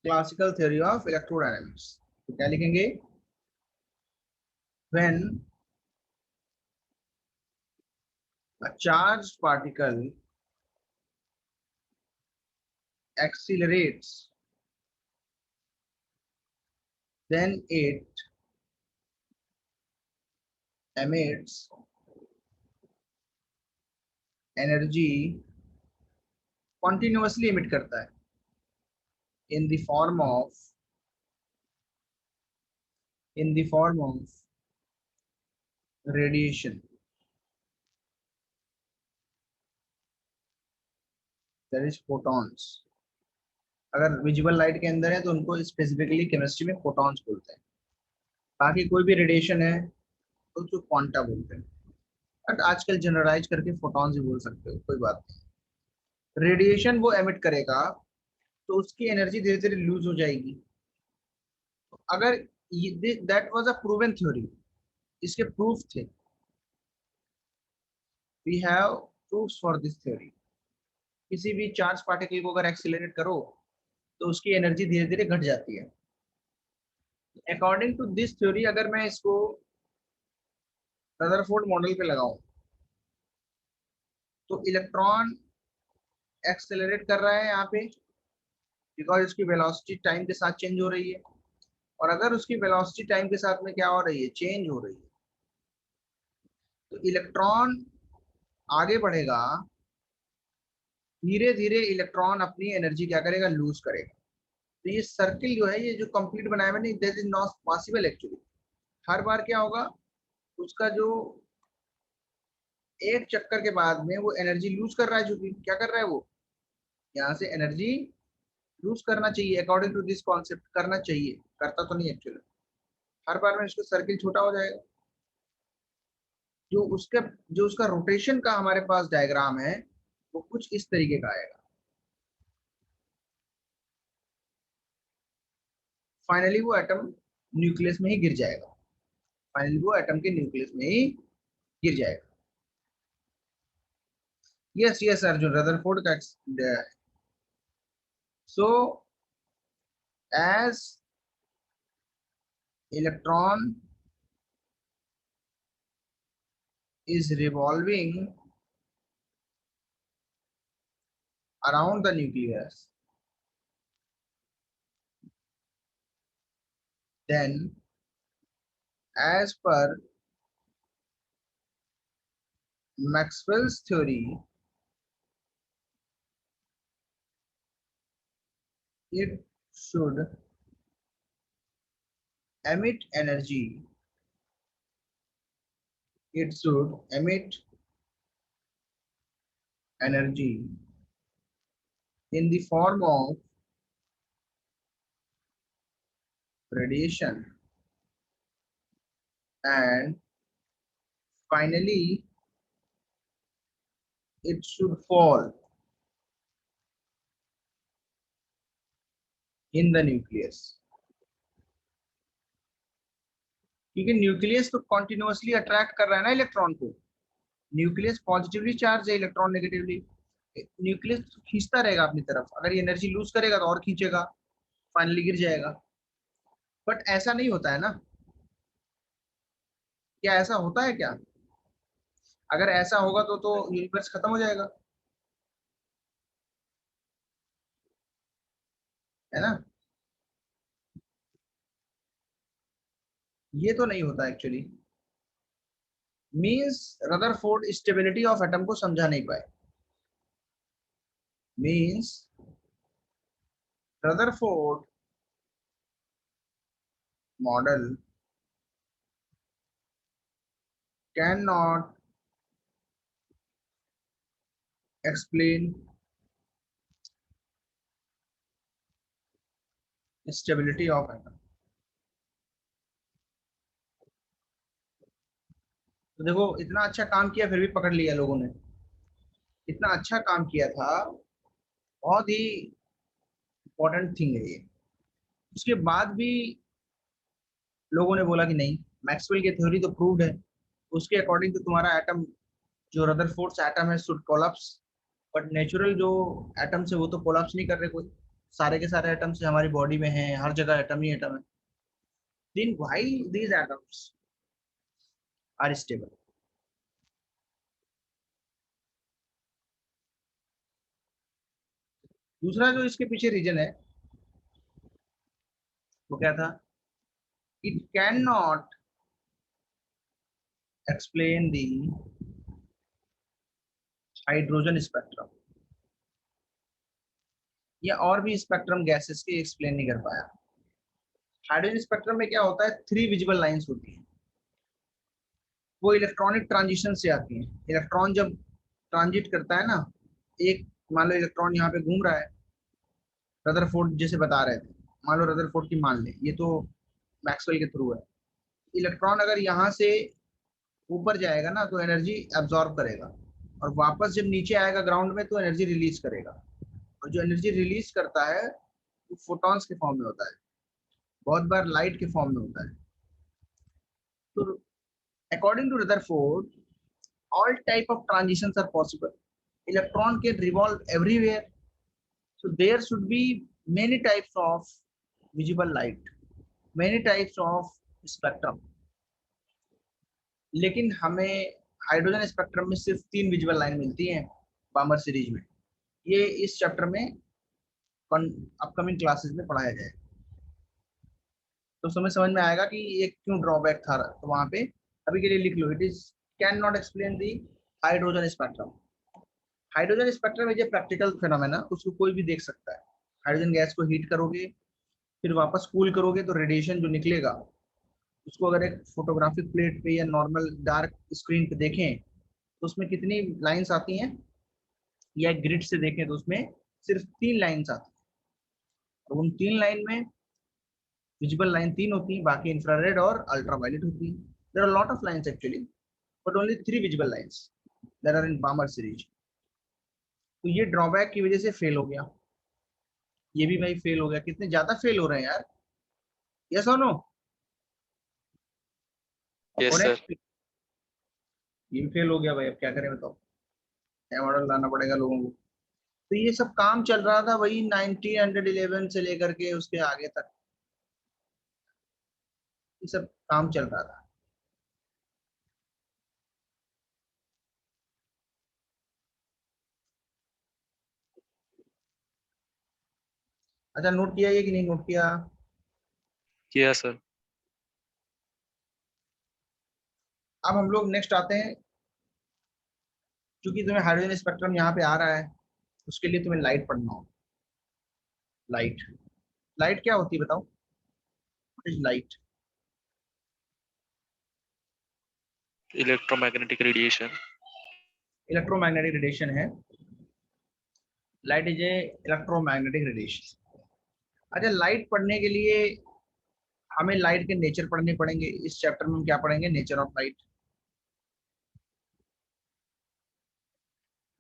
Classical theory of electrodynamics, तो क्या लिखेंगे, when a charged particle accelerates, then it emits energy, continuously emit करता है in the form of radiation। That is photons. अगर विजिबल लाइट के अंदर है तो उनको स्पेसिफिकली केमिस्ट्री में फोटॉन्स बोलते हैं। बाकी कोई भी रेडिएशन है तो उसको क्वांटा बोलते हैं, बट आजकल जनरलाइज करके फोटॉन्स ही बोल सकते हो, कोई बात नहीं। रेडिएशन वो एमिट करेगा तो उसकी एनर्जी धीरे धीरे लूज हो जाएगी। अगर that was a proven theory, इसके प्रूफ थे, we have proofs for this theory. किसी भी चार्ज पार्टिकल को अगर एक्सीलरेट करो तो उसकी एनर्जी धीरे धीरे घट जाती है। अकॉर्डिंग टू दिस थ्योरी अगर मैं इसको रदरफोर्ड मॉडल पे लगाऊं तो इलेक्ट्रॉन एक्सेलरेट कर रहा है यहाँ पे, बिकॉज उसकी वेलोसिटी टाइम के साथ चेंज हो रही है। और अगर उसकी वेलोसिटी टाइम के साथ में क्या हो रही है, चेंज हो रही है, तो इलेक्ट्रॉन आगे बढ़ेगा, धीरे धीरे इलेक्ट्रॉन अपनी एनर्जी क्या करेगा, लूज करेगा। तो ये सर्किल जो है, ये जो कंप्लीट बनाया हुआ नहीं, that is not possible actually. हर बार क्या होगा, उसका जो एक चक्कर के बाद में वो एनर्जी लूज कर रहा है, जो कि क्या कर रहा है वो, यहाँ से एनर्जी लूज करना चाहिए अकॉर्डिंग टू दिस कॉन्सेप्ट, करना चाहिए, करता तो नहीं एक्चुअली। हर बार में इसका सर्किल छोटा हो जाएगा। जो उसका रोटेशन का हमारे पास डायग्राम है वो कुछ इस तरीके का आएगा। फाइनली वो एटम न्यूक्लियस में ही गिर जाएगा, फाइनली वो एटम के न्यूक्लियस में ही गिर जाएगा। यस यस अर्जुन, रदरफोर्ड का so as electron is revolving around the nucleus, then as per Maxwell's theory, it should emit energy, it should emit energy in the form of radiation, and finally it should fall in the nucleus। क्योंकि nucleus तो continuously attract कर रहा है ना electron को, nucleus positively charge है, electron negatively. Nucleus खींचता रहेगा अपनी तरफ, अगर ये एनर्जी लूज करेगा तो और खींचेगा, फाइनली गिर जाएगा। बट ऐसा नहीं होता है ना, क्या ऐसा होता है क्या? अगर ऐसा होगा तो यूनिवर्स खत्म हो जाएगा, है ना। ये तो नहीं होता actually. Means Rutherford stability of atom को समझा नहीं पाए। Means Rutherford model can not explain stability of atom. तो देखो, इतना अच्छा काम किया फिर भी पकड़ लिया लोगों ने, इतना अच्छा काम किया था, बहुत ही इंपॉर्टेंट थिंग है ये। उसके बाद भी लोगों ने बोला कि नहीं, मैक्सवेल की थ्योरी तो प्रूव्ड है, उसके अकॉर्डिंग तो तुम्हारा एटम, जो रदरफोर्ड्स एटम है, शुड कोलैप्स। बट नेचुरल जो एटम्स है वो तो कोलैप्स नहीं कर रहे कोई, सारे के सारे एटम्स हमारी बॉडी में हैं, हर जगह एटम ही एटम है। Then why these atoms are stable? दूसरा जो इसके पीछे रीजन है वो क्या था, it can not explain the hydrogen spectrum, या और भी स्पेक्ट्रम गैसेस के एक्सप्लेन नहीं कर पाया। हाइड्रोजन स्पेक्ट्रम में क्या होता है, 3 विजिबल लाइंस होती हैं, वो इलेक्ट्रॉनिक ट्रांजिशन से आती हैं। इलेक्ट्रॉन जब ट्रांजिट करता है ना एक मान लो इलेक्ट्रॉन यहाँ पे घूम रहा है, रदरफोर्ड जैसे बता रहे थे, मान लो रदरफोर्ड की मान ले, ये तो मैक्सवेल के थ्रू है। इलेक्ट्रॉन अगर यहाँ से ऊपर जाएगा ना तो एनर्जी एब्जॉर्ब करेगा, और वापस जब नीचे आएगा ग्राउंड में तो एनर्जी रिलीज करेगा, और जो एनर्जी रिलीज करता है वो फोटॉन्स के फॉर्म में होता है, बहुत बार लाइट के फॉर्म में होता है। तो according to Rutherford all type of transitions are possible. Electron can revolve everywhere, so there should be many types of visible light, many types of spectrum. लेकिन हमें हाइड्रोजन स्पेक्ट्रम में सिर्फ 3 विजिबल लाइन मिलती हैं बामर सीरीज में। ये इस chapter में अपकमिंग क्लासेस में पढ़ाया जाएगा, तो समझ में आएगा कि ये क्यों ड्रॉबैक था। तो वहां पे अभी के लिए लिख लो, it is can not explain the hydrogen spectrum. Hydrogen spectrum is a practical phenomena, उसको कोई भी देख सकता है। हाइड्रोजन गैस को हीट करोगे, फिर वापस कूल करोगे, तो रेडिएशन जो निकलेगा उसको अगर एक फोटोग्राफिक प्लेट पे या नॉर्मल डार्क स्क्रीन पे देखें तो उसमें कितनी लाइंस आती हैं, या ग्रिड से देखें तो उसमें सिर्फ 3 लाइंस आती हैं। और उन 3 लाइन में विजिबल लाइन 3 होती है, बाकी इंफ्रारेड और अल्ट्रावायलेट होती है। There are lot of lines actually, but only 3 visible lines that are in Balmer series. तो ये ड्रॉबैक की वजह से फेल हो गया, ये भी भाई फेल हो गया। कितने ज्यादा फेल हो रहे हैं यार, यस और नो? Yes sir. ये भी फेल हो गया भाई, अब क्या करें बताओ, नया मॉडल लाना पड़ेगा लोगों को। तो ये सब काम चल रहा था वही 1911 से लेकर के उसके आगे तक, ये सब काम चल रहा था। अच्छा, नोट किया ये कि नहीं नोट किया? किया सर। अब हम लोग नेक्स्ट आते हैं, क्योंकि तुम्हें हाइड्रोजन स्पेक्ट्रम यहाँ पे आ रहा है, उसके लिए तुम्हें लाइट पढ़ना होगा। लाइट, लाइट क्या होती है बताओ, what is light? Electromagnetic radiation. Electromagnetic radiation है, light is a electromagnetic radiation. अच्छा, लाइट पढ़ने के लिए हमें लाइट के नेचर पढ़ने पड़ेंगे। इस चैप्टर में हम क्या पढ़ेंगे? Nature of light.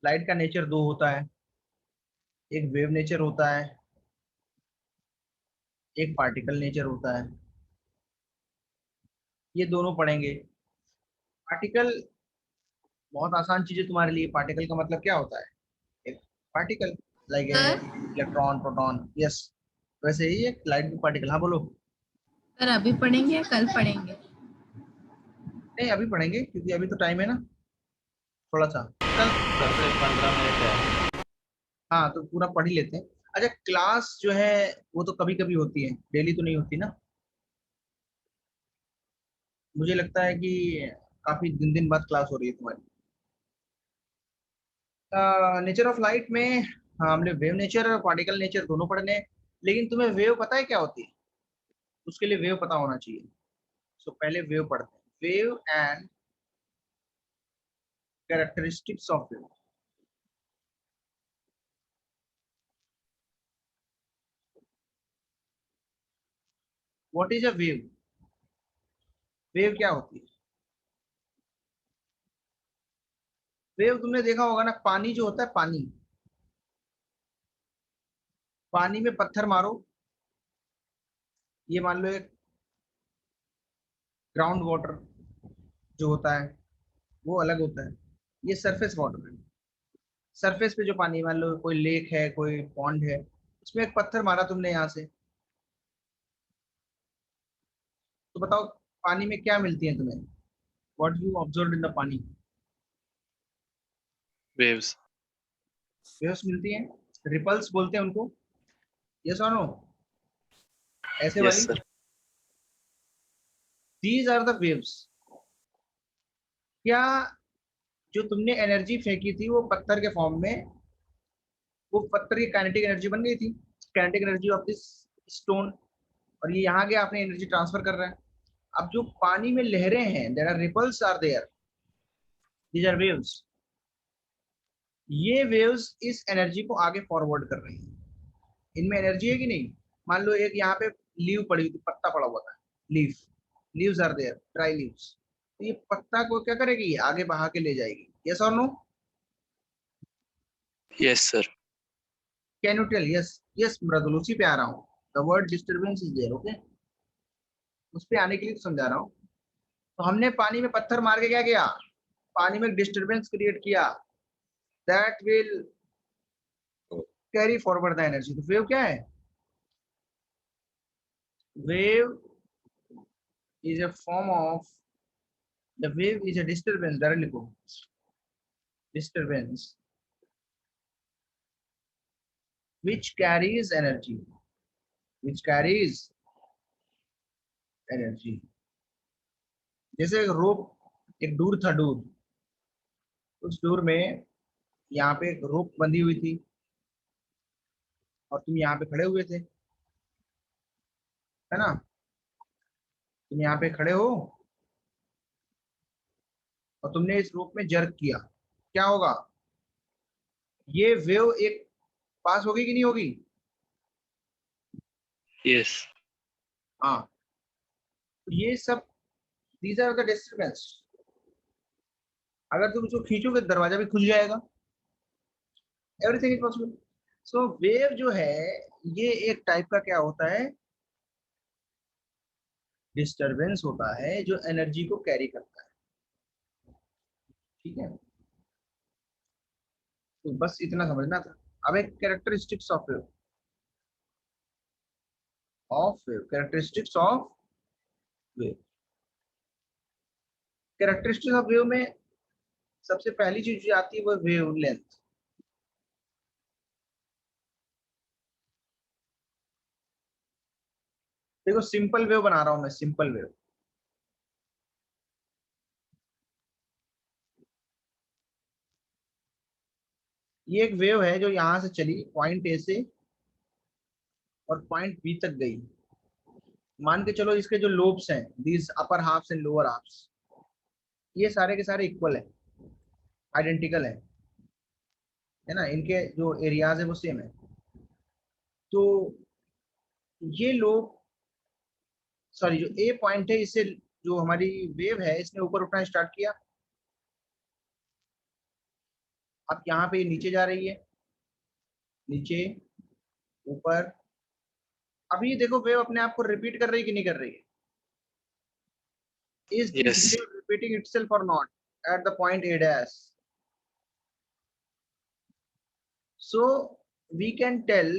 लाइट का नेचर 2 होता है, एक वेव नेचर होता है, एक पार्टिकल नेचर होता है। ये दोनों पढ़ेंगे। पार्टिकल बहुत आसान चीज है तुम्हारे लिए। पार्टिकल का मतलब क्या होता है? एक particle like sir electron, proton. Yes, वैसे ही एक लाइट भी पार्टिकल। हाँ बोलो। सर अभी पढ़ेंगे या कल पढ़ेंगे? नहीं, अभी पढ़ेंगे क्योंकि अभी तो टाइम है ना थोड़ा सा। कल 10 से 15 मिनट है। हाँ, तो पूरा पढ़ ही लेते हैं। अच्छा, क्लास जो है वो तो कभी कभी होती है, डेली तो नहीं होती ना। मुझे लगता है कि काफी दिन दिन बाद क्लास हो रही है तुम्हारी। नेचर ऑफ लाइट में हाँ, हमने वेव नेचर और पार्टिकल नेचर दोनों पढ़ने हैं। लेकिन तुम्हें वेव पता है क्या होती है? उसके लिए वेव पता होना चाहिए। सो पहले वेव पढ़ते हैं, wave and characteristics of wave. What is a wave? Wave क्या होती है? वेव तुमने देखा होगा ना, पानी जो होता है, पानी, पानी में पत्थर मारो, ये मान लो एक ग्राउंड वाटर जो होता है वो अलग होता है, ये सरफेस वाटर है। सरफेस पे जो पानी, मान लो कोई लेक है, कोई पॉन्ड है, उसमें एक पत्थर मारा तुमने यहाँ से, तो बताओ पानी में क्या मिलती है तुम्हें? What you observe in the पानी? वेव्स। वेव्स मिलती हैं, रिपल्स बोलते हैं उनको। यस और नो? ऐसे यस वाली, sir. These are the waves. क्या जो तुमने एनर्जी फेंकी थी वो पत्थर के फॉर्म में, वो पत्थर की काइनेटिक एनर्जी बन गई थी, kinetic energy of this stone, और ये यहाँ गया, अपनी एनर्जी ट्रांसफर कर रहा है। अब जो पानी में लहरें हैं, there are ripples are there, these are waves. ये वेव्स इस एनर्जी को आगे फॉरवर्ड कर रही हैं। इनमें एनर्जी है कि नहीं? मान लो एक यहाँ पे लीव पड़ी हुई थी, पत्ता पड़ा हुआ था, leaves are there, dry leaves. तो ये पत्ता को क्या करेगी? आगे बहा के ले जाएगी। यस और no? Yes sir. Can you tell? Yes yes Mridul, उसी पे आ रहा हूँ। The word disturbance is there, okay? उस पे आने के लिए तो समझा रहा हूँ। तो हमने पानी में पत्थर मार के क्या किया? पानी में डिस्टर्बेंस क्रिएट किया, that will carry forward the energy. तो वेव क्या है? Wave is a form of, the wave is a disturbance, directly लिखो, disturbance which carries energy, which carries energy। जैसे रोप, एक डोर था, डोर, उस डोर में यहाँ पे एक रोप बंधी हुई थी और तुम यहाँ पे खड़े हुए थे, है ना? तुम यहाँ पे खड़े हो और तुमने इस रोप में जर्क किया, क्या होगा? ये वेव एक पास होगी कि नहीं होगी? यस। हाँ, तो ये सब, these are the disturbance। अगर तुम इसको खींचोगे दरवाजा भी खुल जाएगा, everything is possible. So wave जो है ये एक टाइप का क्या होता है? डिस्टरबेंस होता है जो एनर्जी को कैरी करता है। ठीक है, तो बस इतना समझना था। अब एक characteristics of wave, characteristics of wave. Characteristics of wave में सबसे पहली चीज जो आती है वो वेव लेंथ। देखो सिंपल वेव बना रहा हूं मैं, सिंपल वेव। ये एक वेव है जो यहां से चली पॉइंट ए से और पॉइंट बी तक गई। मान के चलो इसके जो लोब्स हैं, these upper halfs and lower halfs, ये सारे के सारे इक्वल है, आइडेंटिकल है ना? इनके जो एरियाज है वो सेम है। तो ये लोब, सॉरी, जो ए पॉइंट है, इससे जो हमारी वेव है इसने ऊपर उठना स्टार्ट किया। अब यहाँ पे नीचे जा रही है, नीचे, ऊपर। अभी देखो वेव अपने आप को रिपीट कर रही है कि नहीं कर रही है? Is this yes. Wave repeating itself और not at the point A dash? So we can tell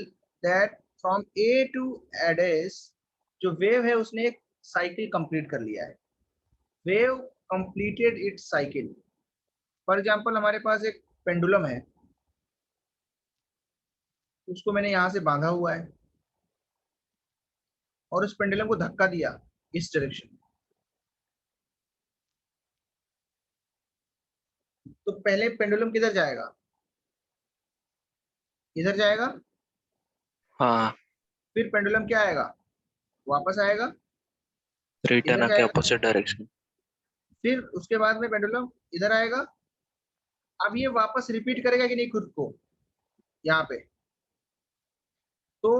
that from A to A dash जो वेव है उसने एक साइकिल कंप्लीट कर लिया है। Wave completed its cycle. For example हमारे पास एक पेंडुलम है, उसको मैंने यहां से बांधा हुआ है और उस पेंडुलम को धक्का दिया इस डायरेक्शन में। तो पहले पेंडुलम किधर जाएगा? इधर जाएगा। हाँ, फिर पेंडुलम क्या आएगा? वापस आएगा, रिटर्न इधर आके जाएगा। Opposite direction. फिर उसके बाद में पेंडुलम इधर आएगा। अब ये वापस रिपीट करेगा कि नहीं खुद को यहाँ पे? तो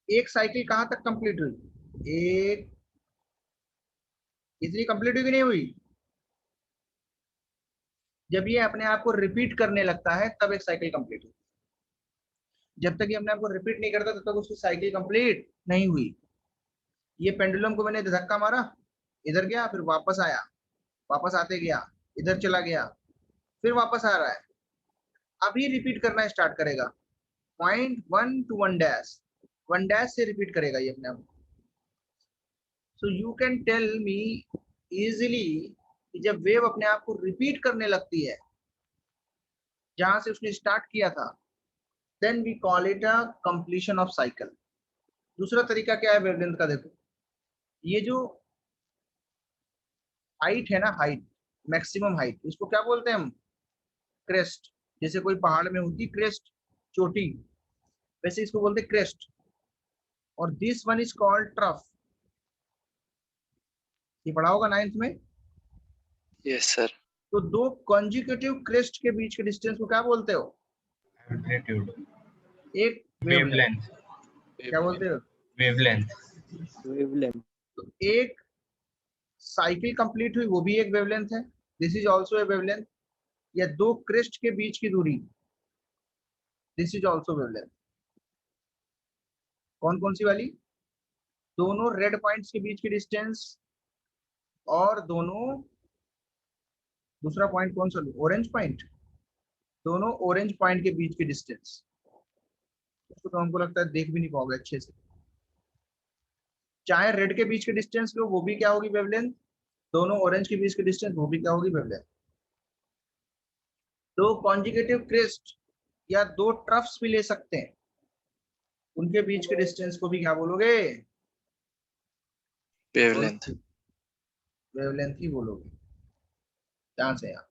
एक साइकिल कहाँ तक कंप्लीट हुई? एक, इतनी कंप्लीट हुई कि नहीं हुई? जब ये अपने आप को रिपीट करने लगता है तब एक साइकिल कंप्लीट हुई। जब तक ये अपने आप को रिपीट नहीं करता तब तक उसकी साइकिल कंप्लीट नहीं हुई। ये पेंडुलम को मैंने धक्का मारा, इधर गया, फिर वापस आया, वापस आते गया, इधर चला गया, फिर वापस आ रहा है। अभी रिपीट करना स्टार्ट करेगा, पॉइंट 1 to 1 डैश, 1 डैश से रिपीट करेगा ये अपने आप। So you can tell me easily कि जब वेव अपने आप को रिपीट करने लगती है जहां से उसने स्टार्ट किया था, then we call it a completion of cycle. दूसरा तरीका क्या है वेवलेंथ का? देखो, ये जो हाइट है ना, हाइट, मैक्सिमम हाइट, इसको क्या बोलते हैं हम? क्रेस्ट। जैसे कोई पहाड़ में होती क्रेस्ट, चोटी, वैसे इसको बोलते हैं क्रेस्ट। और this one is called trough. ये पढ़ा होगा 9th में। Yes sir. तो दो कॉन्जिक्यूटिव क्रेस्ट के बीच के डिस्टेंस को क्या बोलते हो? एम्पलीट्यूड, एक वेवलेंथ। वेवलेंथ, क्या बोलते हो? Wavelength, wavelength. तो एक साइकिल कंप्लीट हुई, वो भी एक वेवलेंथ है, this is also a wavelength. या दो क्रेस्ट के बीच की दूरी, दिस इज ऑल्सो वेवलेंथ। कौन कौन सी वाली? दोनों रेड पॉइंट्स के बीच की डिस्टेंस और दोनों, दूसरा पॉइंट कौन सा? Orange point. दोनों ऑरेंज पॉइंट के बीच की डिस्टेंस, उसको तो हमको लगता है देख भी नहीं पाओगे अच्छे से। चाहे रेड के बीच की डिस्टेंस लो, वो भी क्या होगी? वेवलेंथ। दोनों ऑरेंज के बीच की डिस्टेंस, वो भी क्या होगी? वेवलेंथ। दो कॉन्जिक्यूटिव क्रेस्ट या दो ट्रफ्स भी ले सकते हैं, उनके बीच के डिस्टेंस को भी क्या बोलोगे? वेवलेंथ। वेवलेंथ ही बोलोगे। ध्यान से यहाँ,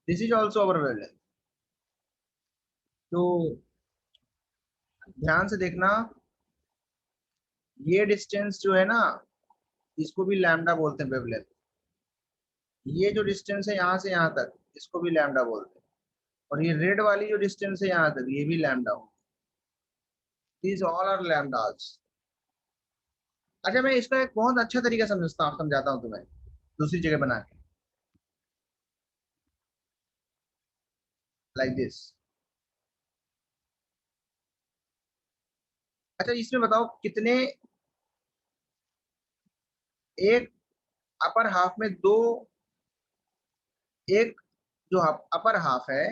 this is also our wavelength. तो ध्यान से देखना, ये डिस्टेंस जो है ना, इसको भी लैम्डा बोलते हैं वेवलेंथ। ये जो डिस्टेंस है यहाँ से यहाँ तक, इसको भी लैम्डा बोलते हैं। और ये रेड वाली जो डिस्टेंस है यहाँ तक, ये भी लैम्डा हो। These all are lambdas। अच्छा, मैं इसका एक बहुत अच्छा तरीका समझाता हूँ तुम्हें, दूसरी जगह बना के, लाइक दिस। अच्छा, इसमें बताओ कितने, एक अपर हाफ में दो, एक जो अपर हाफ है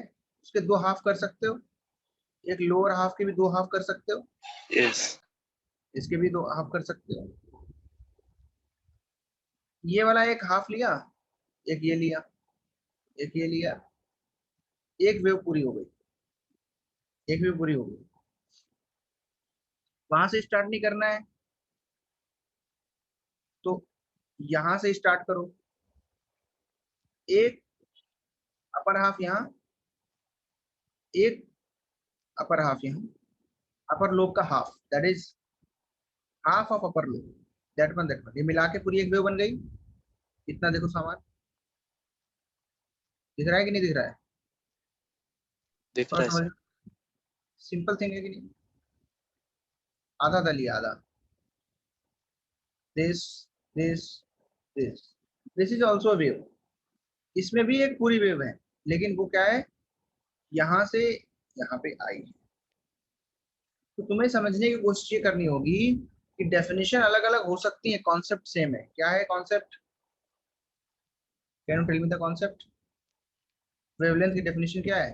उसके दो हाफ कर सकते हो, एक लोअर हाफ के भी दो हाफ कर सकते हो, यस। इसके भी दो हाफ कर सकते हो। ये वाला एक हाफ लिया, एक ये लिया, एक ये लिया, एक वेव पूरी हो गई, एक वेव पूरी हो गई। वहां से स्टार्ट नहीं करना है तो यहां से स्टार्ट करो। एक अपर हाफ यहाँ, एक अपर हाफ यहाँ, अपर लोब का half, that is half of upper lobe, that one, ये मिला के पूरी एक वेव बन गई। इतना देखो सामान, दिख रहा है कि नहीं दिख रहा है? दिख थोड़ा रहा है समझ, सिंपल थिंग है कि नहीं? आधा दलिया, आधा, this this this, this is also wave. इसमें भी एक पूरी वेव है, लेकिन वो क्या है, यहां से यहाँ पे आई। तो तुम्हें समझने की कोशिश ये करनी होगी कि डेफिनेशन अलग अलग हो सकती है, कॉन्सेप्ट सेम है। क्या है concept? Can you tell me the concept? Wavelength की डेफिनेशन क्या है?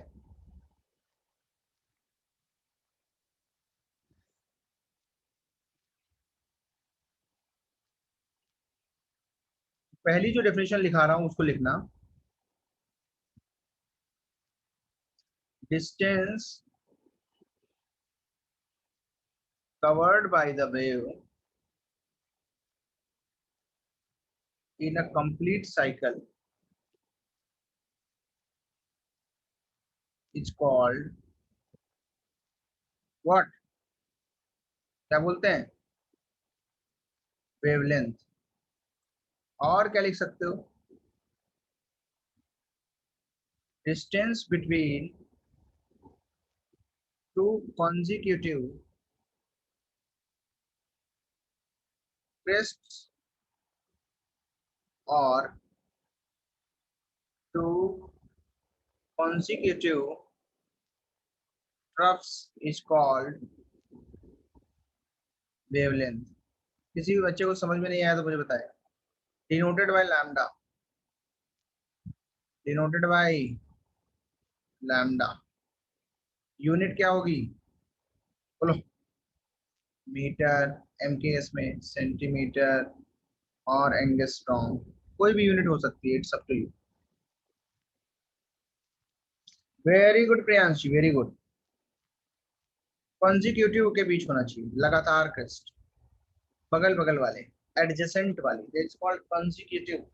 पहली जो डेफिनेशन लिखा रहा हूं उसको लिखना, distance covered by the wave in a complete cycle is called what? क्या बोलते हैं? वेवलेंथ। और क्या लिख सकते हो? Distance between two consecutive crests or two consecutive troughs is called wavelength। किसी भी बच्चे को समझ में नहीं आया तो मुझे बताए। Denoted by lambda, denoted by lambda. Unit क्या होगी बोलो? मीटर, एमकेएस में सेंटीमीटर और एंगस्ट्रॉम, कोई भी यूनिट हो सकती है, it's up to you. Very good Priyanshi, very good. Consecutive के बीच होना चाहिए, लगातार क्रेस्ट, बगल बगल वाले, एडजेसेंट वाले, दैट्स कॉल्ड कॉन्जिक्यूटिव।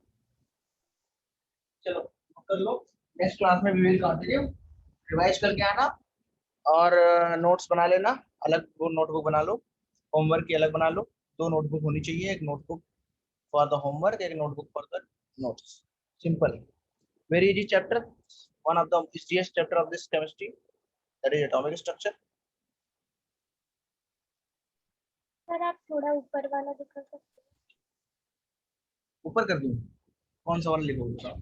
चलो कर लो, नेक्स्ट क्लास में वी विल कंटिन्यू। रिवाइज करके आना और नोट्स बना लेना, अलग वो नोटबुक बना लो, होमवर्क की अलग बना लो। दो नोटबुक होनी चाहिए, एक नोटबुक फॉर द होमवर्क, एक notebook for the notes, simple. Very easy chapter. One of the easiest chapter of this chemistry, that is atomic structure. Sir आप थोड़ा ऊपर वाला दिखा सकते हैं ऊपर कर दूं? कौन सा वाला लिखोगे बताओ?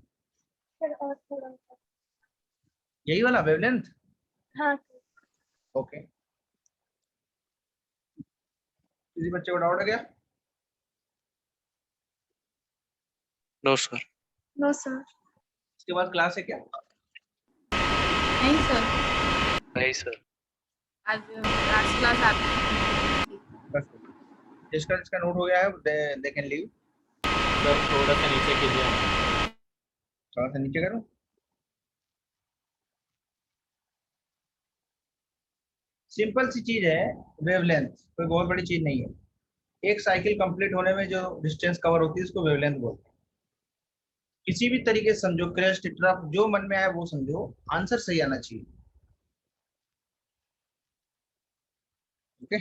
सर और थोड़ा ऊपर यही वाला वेवलेंथ? हाँ सर ओके। किसी बच्चे को डाउट है क्या? No sir. नो सर इसके बाद क्लास है क्या? नहीं सर, नहीं सर। आज लास्ट क्लास आपकी। बस जिसका नोट हो गया है दे कैन लीव। सर थोड़ा सा नीचे कीजिए। थोड़ा सा नीचे करो। सिंपल सी चीज है वेवलेंथ, कोई बहुत बड़ी चीज नहीं है। एक साइकिल कंप्लीट होने में जो डिस्टेंस कवर होती है उसको वेवलेंथ बोलते हैं। किसी भी तरीके से समझो, क्रेस्ट ट्रफ जो मन में आए वो समझो, आंसर सही आना चाहिए। ओके,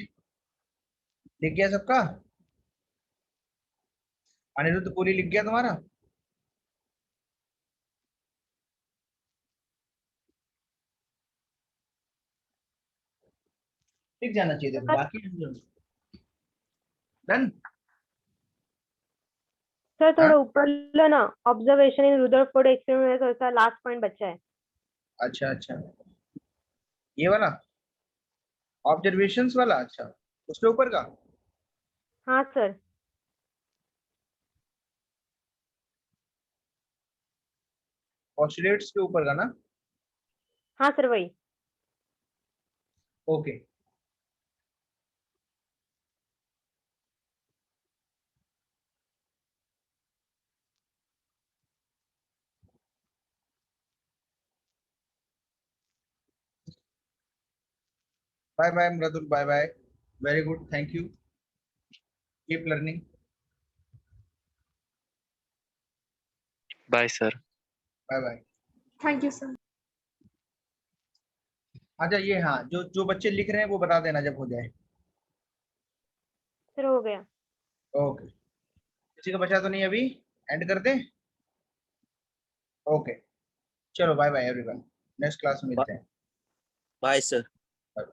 लिख गया सबका? अनिरुद्ध पूरी लिख गया तुम्हारा? लिख जाना चाहिए, देखो बाकी डन। सर हाँ? थोड़ा ऊपर लो ना, ऑब्जर्वेशन इन रुदरफोर्ड एक्सपेरिमेंट में ऐसा लास्ट पॉइंट बचा है। अच्छा अच्छा, ये वाला ऑब्जर्वेशंस वाला? अच्छा, उसके ऊपर का? हाँ सर। पोस्टुलेट्स के ऊपर का ना? हाँ सर वही। Okay. Bye bye Mridul, bye bye. Very good, thank you, keep learning. Bye sir. Bye bye. Thank you sir अच्छा ये, हाँ, जो जो बच्चे लिख रहे हैं वो बता देना जब हो जाए। सर हो गया। ओके, किसी का बचा तो नहीं अभी? एंड कर दें? ओके, चलो bye bye everyone, next class में मिलते हैं। Bye sir. Bye.